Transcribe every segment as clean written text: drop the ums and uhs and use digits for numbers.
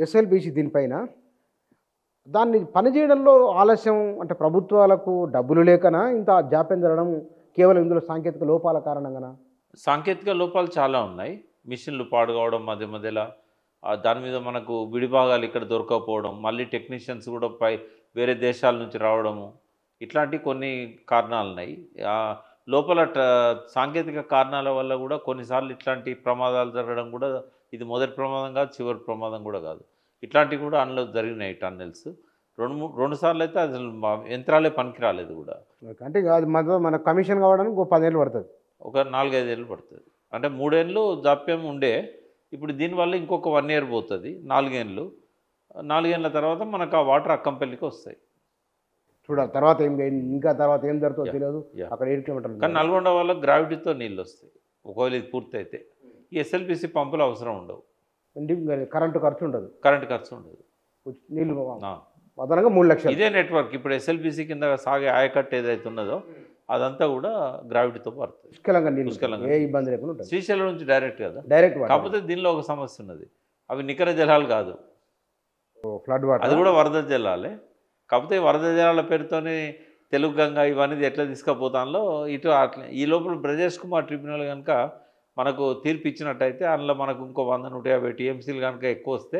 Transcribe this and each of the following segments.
SLBC దీనిపైన దాన్ని పనిచేయడంలో ఆలస్యం అంటే ప్రభుత్వాలకు డబ్బులు లేకనా ఇంత జాప్యం జరగడం కేవలం ఇందులో సాంకేతిక లోపాల కారణంగానా? సాంకేతిక లోపాలు చాలా ఉన్నాయి. మిషన్లు పాడు కావడం మధ్య మధ్యల. దాని మీద మనకు విడిభాగాలు ఇక్కడ దొరకకపోవడం, మళ్ళీ టెక్నీషియన్స్ కూడా వేరే దేశాల నుంచి రావడము, ఇట్లాంటి కొన్ని కారణాలున్నాయి. లోపల సాంకేతిక కారణాల వల్ల కూడా కొన్నిసార్లు ఇట్లాంటి ప్రమాదాలు జరగడం కూడా ఇది మొదటి ప్రమాదం కాదు, చివరి ప్రమాదం కూడా కాదు. ఇట్లాంటివి కూడా అందులో జరిగినాయి టన్నెల్స్. 2 సార్లు అయితే అసలు యంత్రాలే పనికి రాలేదు కూడా. ఓకే. అంటే ఇక అది మన కమిషన్ కావడానికి ఒక 10 ఏళ్ళు పడుతుంది. ఒక 4, 5 ఏళ్ళు పడుతుంది. అంటే 3 ఏళ్ళు జాప్యం ఉండే. ఇప్పుడు దీనివల్ల ఇంకొక 1 ఇయర్ పోతుంది. 4 ఏళ్ళు. 4 ఏళ్ళ తర్వాత మనకు ఆ వాటర్ అక్కంపల్లికి వస్తాయి. చూడాలి తర్వాత ఇంకా తర్వాత ఏం జరుగుతుందో తెలియదు. యాహ్! అక్కడ 7 కిలోమీటర్లు కానీ నల్గొండ వల్ల గ్రావిటీతో నీళ్ళు వస్తాయి. ఒకవేళ ఇది పూర్తయితే. ఈ ఎస్ఎల్బీసీ పంపులు అవసరం ఉండవు. కరెంటు ఖర్చు ఉండదు, కరెంట్ ఖర్చు ఉండదు. నీళ్ళు ఆ. అదనంగా 3 లక్షలు. ఇదే నెట్వర్క్ ఇప్పుడు ఎస్ఎల్బీసీ కింద సాగే ఆయకట్టు ఏదైతే ఉన్నదో అదంతా కూడా గ్రావిటీతో పడుతుంది. పుష్కలంగా నీళ్ళు, పుష్కలంగా. ఏ ఇబ్బంది లేకుండా ఉంటుంది. శ్రీశైలం నుంచి డైరెక్ట్ కదా. డైరెక్ట్ కాకపోతే దీనిలో ఒక సమస్య ఉన్నది. అవి నికర జలాలు కాదు, ఫ్లడ్ అది వాటర్. కూడా వరద జలాలే. కాకపోతే వరద జలాల పేరుతోనే తెలుగు గంగ ఇవన్నీ ఎట్లా తీసుకుపోతానో ఇటు అట్లా ఈ లోపల బ్రజేష్ కుమార్ ట్రిబ్యునల్ కనుక మనకు తీర్పు ఇచ్చినట్టయితే అందులో మనకు ఇంకో 100-150 టీఎంసీలు కనుక ఎక్కువ వస్తే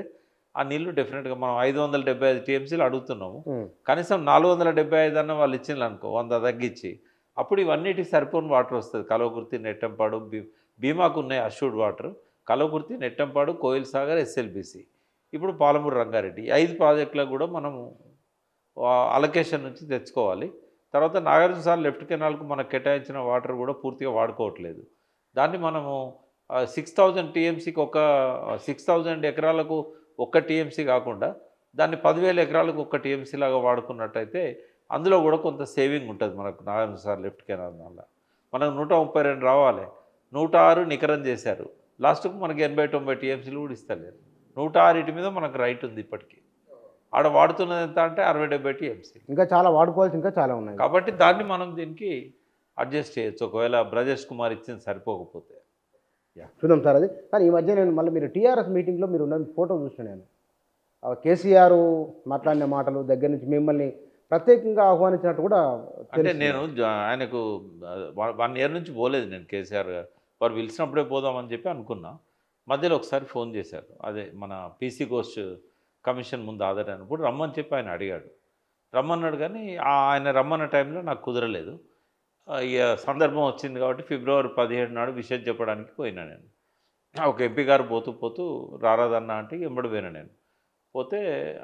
ఆ నీళ్లు డెఫినెట్గా మనం 575 టీఎంసీలు అడుగుతున్నాము. కనీసం 475 అన్న వాళ్ళు ఇచ్చిండ్రు అనుకో, 100 తగ్గించి, అప్పుడు ఇవన్నిటికి సరిపోని వాటర్ వస్తుంది. కల్వకుర్తి, నెట్టంపాడు, భీమాకు ఉన్నాయి assured water. Kalwakurthy, Nettampadu, Koil Sagar, SLBC, ఇప్పుడు పాలమూరు రంగారెడ్డి 5 ప్రాజెక్టులకు కూడా మనము అలొకేషన్ నుంచి తెచ్చుకోవాలి. తర్వాత నాగార్జున సార్ లెఫ్ట్ కెనాల్కు మనకు కేటాయించిన వాటర్ కూడా పూర్తిగా వాడుకోవట్లేదు. దాన్ని మనము 6000 టీఎంసీకి 6000 ఎకరాలకు 1 టీఎంసీ కాకుండా దాన్ని 10,000 ఎకరాలకు 1 టీఎంసీ లాగా వాడుకున్నట్టయితే అందులో కూడా కొంత సేవింగ్ ఉంటుంది మనకు. నాగార్జున సార్ లెఫ్ట్ కెనాల్ వల్ల మనకు 132 రావాలి, 106 నికరం చేశారు. లాస్ట్కు మనకి 80-90 టీఎంసీలు కూడా ఇస్తలేరు. 106 మీద మనకు రైట్ ఉంది ఇప్పటికీ. ఆడ వాడుతున్నది ఎంత అంటే 60-70 టీఎంసీ. ఇంకా చాలా వాడుకోవాల్సి ఇంకా చాలా ఉన్నాయి. కాబట్టి దాన్ని మనం దీనికి అడ్జస్ట్ చేయొచ్చు ఒకవేళ బ్రజేష్ కుమార్ ఇచ్చింది సరిపోకపోతే. చూద్దాం సార్ అది. కానీ ఈ మధ్య నేను మళ్ళీ మీరు టీఆర్ఎస్ మీటింగ్లో మీరు ఉన్న ఫోటో చూసిన నేను కేసీఆర్ మాట్లాడిన మాటలు దగ్గర నుంచి మిమ్మల్ని ప్రత్యేకంగా ఆహ్వానించినట్టు కూడా అంటే నేను ఆయనకు 1 ఇయర్ నుంచి పోలేదు నేను. కేసీఆర్ గారు వారు పిలిచినప్పుడే పోదామని చెప్పి అనుకున్నా. మధ్యలో ఒకసారి ఫోన్ చేశారు, అదే మన పీసీ గోస్ట్ కమిషన్ ముందు ఆధారైనప్పుడు రమ్మని చెప్పి ఆయన అడిగాడు. రమ్మన్నాడు కానీ ఆయన రమ్మన్న టైంలో నాకు కుదరలేదు. ఇక సందర్భం వచ్చింది కాబట్టి ఫిబ్రవరి 17 నాడు విషయం చెప్పడానికి పోయినా నేను. ఒక ఎంపీ గారు పోతూ రారాదన్నా అంటే ఎంబడి పోయినా నేను. పోతే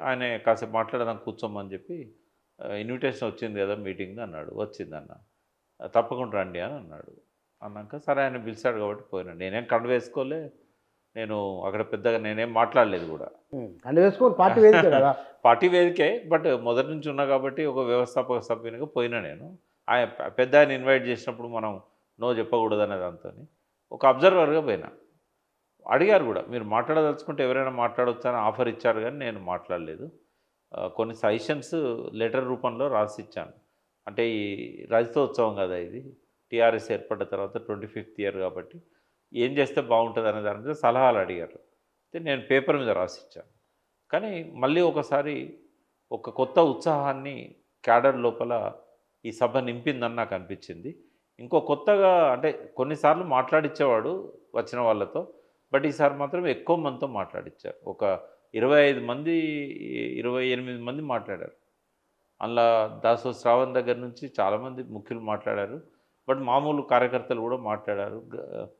ఆయన కాసేపు మాట్లాడదాం కూర్చోమని చెప్పి ఇన్విటేషన్ వచ్చింది కదా మీటింగ్ అన్నాడు. వచ్చిందన్న, తప్పకుండా రండి అని అన్నాడు. అన్నాక సరే ఆయన పిలిచాడు కాబట్టి పోయినా. నేనేం కండ వేసుకోలే, నేను అక్కడ పెద్దగా నేనేం మాట్లాడలేదు కూడా. కండ వేసుకోవాలి, పార్టీ వేదికే కదా. పార్టీ వేదికే, బట్ మొదటి నుంచి ఉన్నా కాబట్టి ఒక వ్యవస్థాపక సభ్యునిగా పోయినా నేను. ఆయన పెద్ద ఆయన ఇన్వైట్ చేసినప్పుడు మనం నో చెప్పకూడదు అనే దాంతో ఒక అబ్జర్వర్గా పోయినా. అడిగారు కూడా, మీరు మాట్లాడదలుచుకుంటే ఎవరైనా మాట్లాడవచ్చు అని ఆఫర్ ఇచ్చారు కానీ నేను మాట్లాడలేదు. కొన్ని సజెషన్స్ లెటర్ రూపంలో రాసి ఇచ్చాను. అంటే ఈ రజతోత్సవం కదా ఇది, టీఆర్ఎస్ ఏర్పడ్డ తర్వాత 25th ఇయర్ కాబట్టి ఏం చేస్తే బాగుంటుంది అనే దాని మీద సలహాలు అడిగారు. అయితే నేను పేపర్ మీద రాసిచ్చాను. కానీ మళ్ళీ ఒకసారి ఒక కొత్త ఉత్సాహాన్ని క్యాడర్ లోపల ఈ సభ నింపిందని నాకు అనిపించింది. ఇంకో కొత్తగా అంటే కొన్నిసార్లు మాట్లాడిచ్చేవాడు వచ్చిన వాళ్ళతో, బట్ ఈసారి మాత్రం ఎక్కువ మందితో మాట్లాడిచ్చారు. ఒక 25 మంది 28 మంది మాట్లాడారు. అందులో దాసో శ్రావణ్ దగ్గర నుంచి చాలామంది ముఖ్యులు మాట్లాడారు. బట్ మామూలు కార్యకర్తలు కూడా మాట్లాడారు.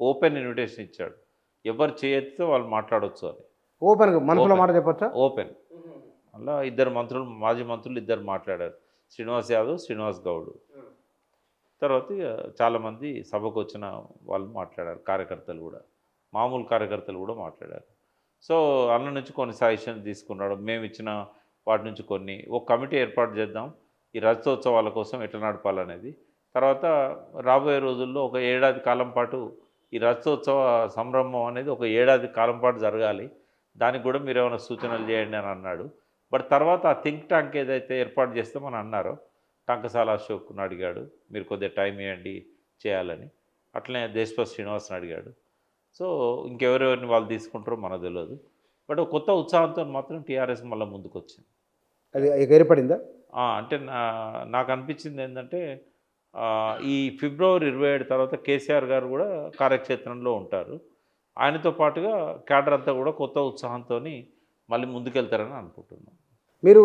ఓపెన్ ఇన్విటేషన్ ఇచ్చాడు, ఎవరు చేయొచ్చో వాళ్ళు మాట్లాడవచ్చు అని. ఓపెన్గా మనసులో మాట చెప్పొచ్చా? ఓపెన్. అలా 2 మంత్రులు, మాజీ మంత్రులు 2 మాట్లాడారు, శ్రీనివాస్ యాదవ్, శ్రీనివాస్ గౌడ్. తర్వాత చాలామంది సభకు వచ్చిన వాళ్ళు మాట్లాడారు, కార్యకర్తలు కూడా, మామూలు కార్యకర్తలు కూడా మాట్లాడారు. సో అన్న నుంచి కొన్ని సజెషన్ తీసుకున్నాడు. మేము ఇచ్చిన వాటి నుంచి కొన్ని, ఒక కమిటీ ఏర్పాటు చేద్దాం ఈ రజతోత్సవాల కోసం ఎట్లా నడపాలనేది. తర్వాత రాబోయే రోజుల్లో ఒక 1 ఏడాది కాలం పాటు ఈ రజతోత్సవ సంరంభం అనేది ఒక 1 ఏడాది కాలం పాటు జరగాలి, దానికి కూడా మీరు ఏమైనా సూచనలు చేయండి అని అన్నాడు. బట్ తర్వాత ఆ థింక్ ట్యాంక్ ఏదైతే ఏర్పాటు చేస్తామని అన్నారో టంకసాల అశోక్ను అడిగాడు, మీరు కొద్దిగా టైం ఇవ్వండి చేయాలని. అట్లనే దేశపతి శ్రీనివాస్ని అడిగాడు. సో ఇంకెవరెవరిని వాళ్ళు తీసుకుంటారో మనకు తెలియదు. బట్ ఒక కొత్త ఉత్సాహంతో మాత్రం టీఆర్ఎస్ మళ్ళీ ముందుకు వచ్చింది. అది ఏర్పడిందా? అంటే నాకు అనిపించింది ఏంటంటే ఈ ఫిబ్రవరి 27 తర్వాత కేసీఆర్ గారు కూడా కార్యక్షేత్రంలో ఉంటారు. ఆయనతో పాటుగా క్యాడర్ అంతా కూడా కొత్త ఉత్సాహంతో మళ్ళీ ముందుకెళ్తారని అనుకుంటున్నాను. మీరు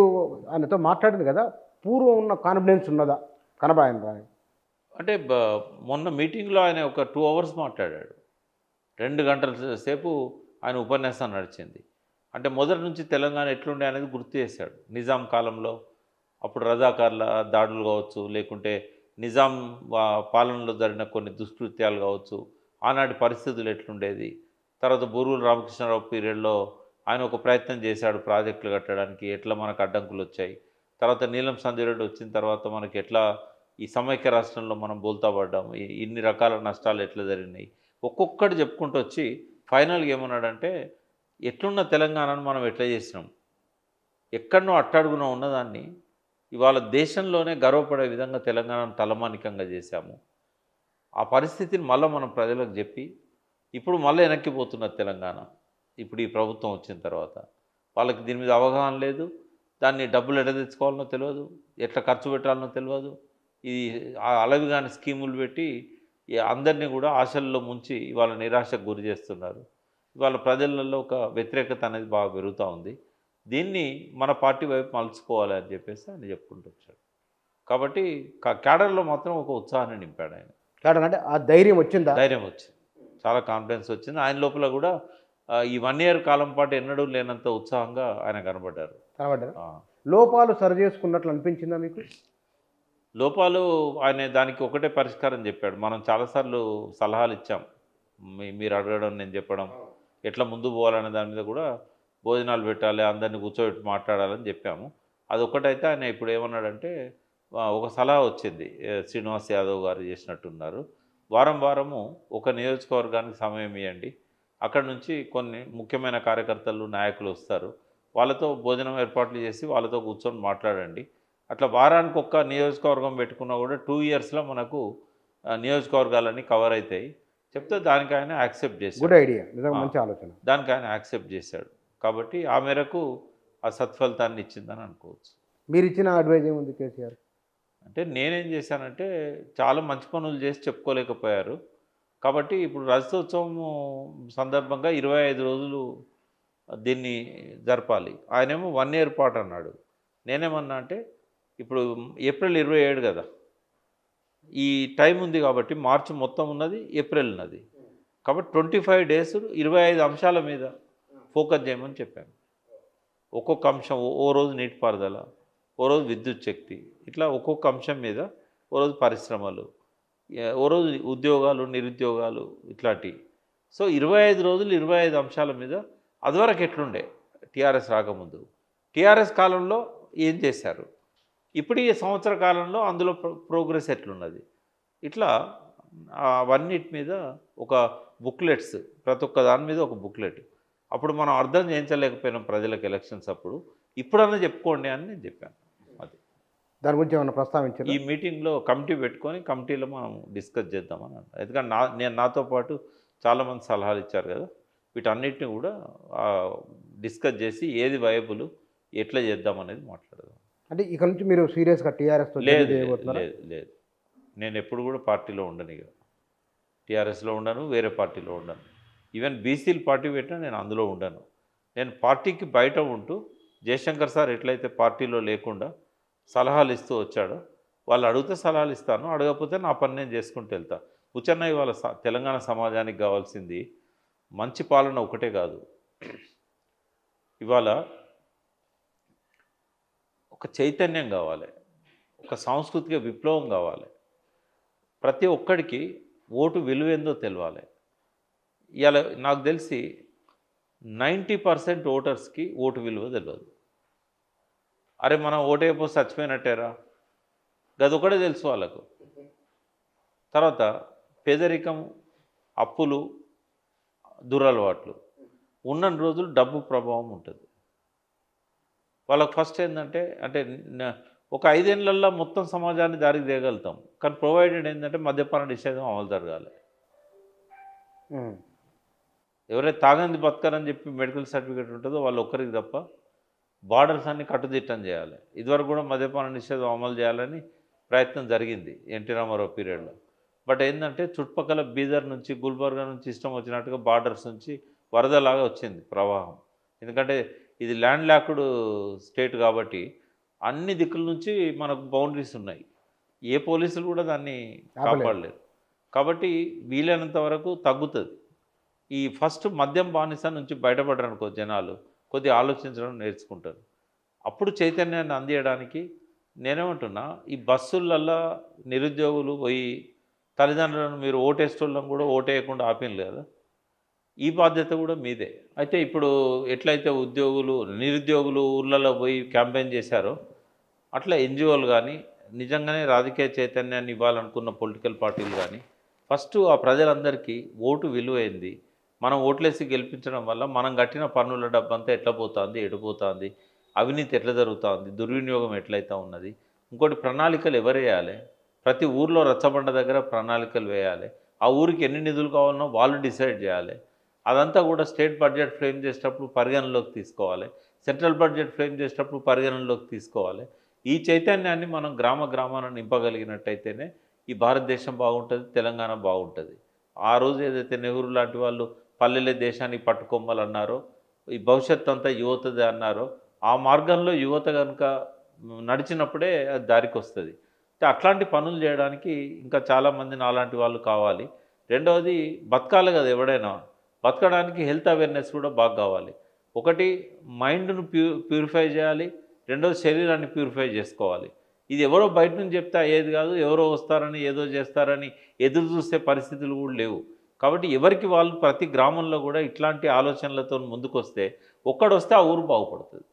ఆయనతో మాట్లాడింది కదా, పూర్వం ఉన్న కాన్ఫిడెన్స్ ఉన్నదా కనబాయన? అంటే మొన్న మీటింగ్లో ఆయన ఒక 2 అవర్స్ మాట్లాడాడు. 2 గంటల సేపు ఆయన ఉపన్యాసం నడిచింది. అంటే మొదటి నుంచి తెలంగాణ ఎట్లుండే అనేది గుర్తు చేశాడు. నిజాం కాలంలో అప్పుడు రజాకార్ల దాడులు కావచ్చు, లేకుంటే నిజాం పాలనలో జరిగిన కొన్ని దుష్కృత్యాలు కావచ్చు, ఆనాటి పరిస్థితులు ఎట్లుండేది. తర్వాత బూరుగుల రామకృష్ణారావు పీరియడ్లో ఆయన ఒక ప్రయత్నం చేశాడు ప్రాజెక్టులు కట్టడానికి, ఎట్లా మనకు అడ్డంకులు వచ్చాయి. తర్వాత నీలం సంజయ్ రెడ్డి వచ్చిన తర్వాత మనకి ఎట్లా ఈ సమైక్య రాష్ట్రంలో మనం బోల్తా పడ్డాము, ఇన్ని రకాల నష్టాలు ఎట్లా జరిగినాయి, ఒక్కొక్కటి చెప్పుకుంటూ వచ్చి ఫైనల్గా ఏమన్నాడంటే ఎట్లున్న తెలంగాణను మనం ఎట్లా చేసినాం, ఎక్కడనో అట్టడుగున ఉన్నదాన్ని ఇవాళ దేశంలోనే గర్వపడే విధంగా తెలంగాణను తలమానికంగా చేశాము. ఆ పరిస్థితిని మళ్ళీ మనం ప్రజలకు చెప్పి ఇప్పుడు మళ్ళీ వెనక్కిపోతున్నది తెలంగాణ. ఇప్పుడు ఈ ప్రభుత్వం వచ్చిన తర్వాత వాళ్ళకి దీని మీద అవగాహన లేదు. దాన్ని డబ్బులు ఎట్లా తెచ్చుకోవాలనో తెలియదు, ఎట్లా ఖర్చు పెట్టాలనో తెలియదు. ఈ అలవిగాని స్కీములు పెట్టి అందరినీ కూడా ఆశల్లో ముంచి ఇవాళ నిరాశకు గురి చేస్తున్నారు. ఇవాళ ప్రజలలో ఒక వ్యతిరేకత అనేది బాగా పెరుగుతూ ఉంది. దీన్ని మన పార్టీ వైపు మలుచుకోవాలి అని చెప్పేసి ఆయన చెప్పుకుంటూ వచ్చాడు. కాబట్టి క్యాడర్లో మాత్రం ఒక ఉత్సాహాన్ని నింపాడు ఆయన. క్యాడర్ అంటే ఆ ధైర్యం వచ్చిందా? ధైర్యం వచ్చింది, చాలా కాన్ఫిడెన్స్ వచ్చింది. ఆయన లోపల కూడా ఈ 1 ఇయర్ కాలం పాటు ఎన్నడూ లేనంత ఉత్సాహంగా ఆయన కనబడ్డారు. లోపాలు సరి చేసుకున్నట్లు అనిపించిందా మీకు? లోపాలు ఆయన దానికి ఒకటే పరిష్కారం చెప్పాడు. మనం చాలాసార్లు సలహాలు ఇచ్చాం, మీరు అడగడం నేను చెప్పడం, ఎట్లా ముందు పోవాలనే దాని మీద కూడా భోజనాలు పెట్టాలి, అందరినీ కూర్చోబెట్టి మాట్లాడాలని చెప్పాము. అదొక్కటైతే ఆయన ఇప్పుడు ఏమన్నాడంటే ఒక సలహా వచ్చింది, శ్రీనివాస్ యాదవ్ గారు చేసినట్టున్నారు. వారము ఒక నియోజకవర్గానికి సమయం ఇవ్వండి, అక్కడ నుంచి కొన్ని ముఖ్యమైన కార్యకర్తలు నాయకులు వస్తారు, వాళ్ళతో భోజనం ఏర్పాట్లు చేసి వాళ్ళతో కూర్చొని మాట్లాడండి. అట్లా వారానికి ఒక్క నియోజకవర్గం పెట్టుకున్నా కూడా 2 ఇయర్స్లో మనకు నియోజకవర్గాలన్నీ కవర్ అవుతాయి చెప్తే దానికి ఆయన యాక్సెప్ట్ చేశాడు. గుడ్ ఐడియా, నిజంగా మంచి ఆలోచన. దానికి ఆయన యాక్సెప్ట్ చేశాడు. కాబట్టి ఆ మేరకు ఆ సత్ఫలితాన్ని ఇచ్చిందని అనుకోవచ్చు. మీరు ఇచ్చిన అడ్వైజ్ ఏముంది కేసీఆర్? అంటే నేనేం చేశానంటే చాలా మంచి పనులు చేసి చెప్పుకోలేకపోయారు. కాబట్టి ఇప్పుడు రజతోత్సవం సందర్భంగా 25 రోజులు దీన్ని జరపాలి. ఆయనేమో 1 ఇయర్ పాటు అన్నాడు. నేనేమన్నా అంటే ఇప్పుడు ఏప్రిల్ 27 కదా, ఈ టైం ఉంది కాబట్టి మార్చి మొత్తం ఉన్నది, ఏప్రిల్ ఉన్నది కాబట్టి 25 డేస్ 25 అంశాల మీద ఫోకస్ చేయమని చెప్పాను. ఒక్కొక్క అంశం, ఓ రోజు నీటిపారుదల, ఓ రోజు విద్యుత్ శక్తి, ఇట్లా ఒక్కొక్క అంశం మీద, ఓ రోజు పరిశ్రమలు, ఓ రోజు ఉద్యోగాలు నిరుద్యోగాలు, ఇట్లాంటివి. సో 25 రోజులు 25 అంశాల మీద. అదివరకు ఎట్లుండే టీఆర్ఎస్ రాకముందు, టీఆర్ఎస్ కాలంలో ఏం చేశారు, ఇప్పుడు ఈ సంవత్సర కాలంలో అందులో ప్రోగ్రెస్ ఎట్లున్నది, ఇట్లా అవన్నిటి మీద ఒక బుక్లెట్స్, ప్రతి ఒక్క దాని మీద ఒక బుక్లెట్. అప్పుడు మనం అర్థం చేయించలేకపోయినాం ప్రజలకు ఎలక్షన్స్ అప్పుడు, ఇప్పుడన్నా చెప్పుకోండి అని నేను చెప్పాను. అది దాని గురించి ఏమన్నా ప్రస్తావించారు? ఈ మీటింగ్లో కమిటీ పెట్టుకొని కమిటీలో మనం డిస్కస్ చేద్దామని అంటారు. ఎందుకంటే నాతో పాటు చాలామంది సలహాలు ఇచ్చారు కదా, వీటన్నిటిని కూడా డిస్కస్ చేసి ఏది వైబుల్, ఎట్లా చేద్దామనేది మాట్లాడదాం. అంటే ఇక నుంచి మీరు సీరియస్గా టీఆర్ఎస్తో? లేదు, నేను ఎప్పుడు కూడా పార్టీలో ఉండను, ఇక టీఆర్ఎస్లో ఉండను, వేరే పార్టీలో ఉండను. ఈవెన్ బీసీలు పార్టీ పెట్టినా నేను అందులో ఉండను. నేను పార్టీకి బయట ఉంటూ, జయశంకర్ సార్ ఎట్లయితే పార్టీలో లేకుండా సలహాలు ఇస్తూ వచ్చాడో, వాళ్ళు అడిగితే సలహాలు ఇస్తాను, అడగకపోతే నా పని నేను చేసుకుంటూ వెళ్తా. బుచ్చన్న ఇవాళ తెలంగాణ సమాజానికి కావాల్సింది మంచి పాలన ఒకటే కాదు, ఇవాళ ఒక చైతన్యం కావాలి, ఒక సాంస్కృతిక విప్లవం కావాలి. ప్రతి ఒక్కడికి ఓటు విలువేందో తెలియాలి. ఇవాళ నాకు తెలిసి 90% ఓటర్స్కి ఓటు విలువ తెలియదు. అరే మనం ఓటైపోతే చచ్చిపోయినట్టేరా, గదొకటే తెలుసు వాళ్ళకు. తర్వాత పేదరికం, అప్పులు, దురలవాట్లు ఉన్న రోజులు డబ్బు ప్రభావం ఉంటుంది వాళ్ళకి. ఫస్ట్ ఏంటంటే ఒక 5 ఏళ్లలో మొత్తం సమాజాన్ని దారికి తేగలుగుతాం, కానీ ప్రొవైడెడ్ ఏంటంటే మద్యపాన నిషేధం అమలు జరగాలి. ఎవరైతే తాగంది బతకరని చెప్పి మెడికల్ సర్టిఫికేట్ ఉంటుందో వాళ్ళు ఒక్కరికి తప్ప బార్డర్స్ అన్ని కట్టుదిట్టం చేయాలి. ఇదివరకు కూడా మద్యపాన నిషేధం అమలు చేయాలని ప్రయత్నం జరిగింది ఎన్టీ రామారావు పీరియడ్లో. బట్ ఏంటంటే చుట్టుపక్కల బీదర్ నుంచి గుల్బర్గా నుంచి ఇష్టం వచ్చినట్టుగా బార్డర్స్ నుంచి వరదలాగా వచ్చింది ప్రవాహం. ఎందుకంటే ఇది ల్యాండ్ లాక్డ్ స్టేట్ కాబట్టి అన్ని దిక్కుల నుంచి మనకు బౌండరీస్ ఉన్నాయి. ఏ పోలీసులు కూడా దాన్ని కాపాడలేరు. కాబట్టి వీలైనంత వరకు తగ్గుతుంది. ఈ ఫస్ట్ మద్యం బానిస నుంచి బయటపడరనుకో జనాలు కొద్దిగా ఆలోచించడం నేర్చుకుంటారు. అప్పుడు చైతన్యాన్ని అందియడానికి నేనేమంటున్నా, ఈ బస్సులల్లో నిరుద్యోగులు పోయి తల్లిదండ్రులను మీరు ఓటేసేటోళ్ళని కూడా ఓటేయకుండా ఆపింది కదా, ఈ బాధ్యత కూడా మీదే. అయితే ఇప్పుడు ఎట్లయితే నిరుద్యోగులు ఊర్లలో పోయి క్యాంపెయిన్ చేశారో అట్లా ఎన్జిఓలు కానీ నిజంగానే రాజకీయ చైతన్యాన్ని ఇవ్వాలనుకున్న పొలిటికల్ పార్టీలు కానీ ఫస్ట్ ఆ ప్రజలందరికీ ఓటు విలువైంది, మనం ఓట్లేసి గెలిపించడం వల్ల మనం కట్టిన పన్నుల డబ్బంతా ఎట్లా పోతుంది, ఎడిపోతుంది, అవినీతి ఎట్లా జరుగుతుంది, దుర్వినియోగం ఎట్లయితే ఉన్నది, ఇంకోటి ప్రణాళికలు ఎవరు వేయాలి, ప్రతి ఊర్లో రచ్చబండ దగ్గర ప్రణాళికలు వేయాలి, ఆ ఊరికి ఎన్ని నిధులు కావాలనో వాళ్ళు డిసైడ్ చేయాలి. అదంతా కూడా స్టేట్ బడ్జెట్ ఫ్రేమ్ చేసేటప్పుడు పరిగణనలోకి తీసుకోవాలి, సెంట్రల్ బడ్జెట్ ఫ్రేమ్ చేసేటప్పుడు పరిగణనలోకి తీసుకోవాలి. ఈ చైతన్యాన్ని మనం గ్రామాన నింపగలిగినట్టయితేనే ఈ భారతదేశం బాగుంటుంది, తెలంగాణ బాగుంటుంది. ఆ రోజు ఏదైతే నెహ్రూ లాంటి వాళ్ళు పల్లెలే దేశానికి పట్టుకొమ్మలన్నారో, ఈ భవిష్యత్తు అంతా యువతది అన్నారో, ఆ మార్గంలో యువత కనుక నడిచినప్పుడే అది దారికి వస్తుంది. అట్లాంటి పనులు చేయడానికి ఇంకా చాలామంది నాలాంటి వాళ్ళు కావాలి. రెండవది బతకాలి కదా, ఎవడైనా బతకడానికి హెల్త్ అవేర్నెస్ కూడా బాగా కావాలి. ఒకటి మైండ్ను ప్యూరిఫై చేయాలి, రెండోది శరీరాన్ని ప్యూరిఫై చేసుకోవాలి. ఇది ఎవరో బయట నుంచి చెప్తే అయ్యేది కాదు, ఎవరో వస్తారని ఏదో చేస్తారని ఎదురు చూసే పరిస్థితులు కూడా లేవు. కాబట్టి ఎవరికి వాళ్ళు ప్రతి గ్రామంలో కూడా ఇట్లాంటి ఆలోచనలతో ముందుకు వస్తే ఒక్కడొస్తే ఆ ఊరు బాగుపడుతుంది.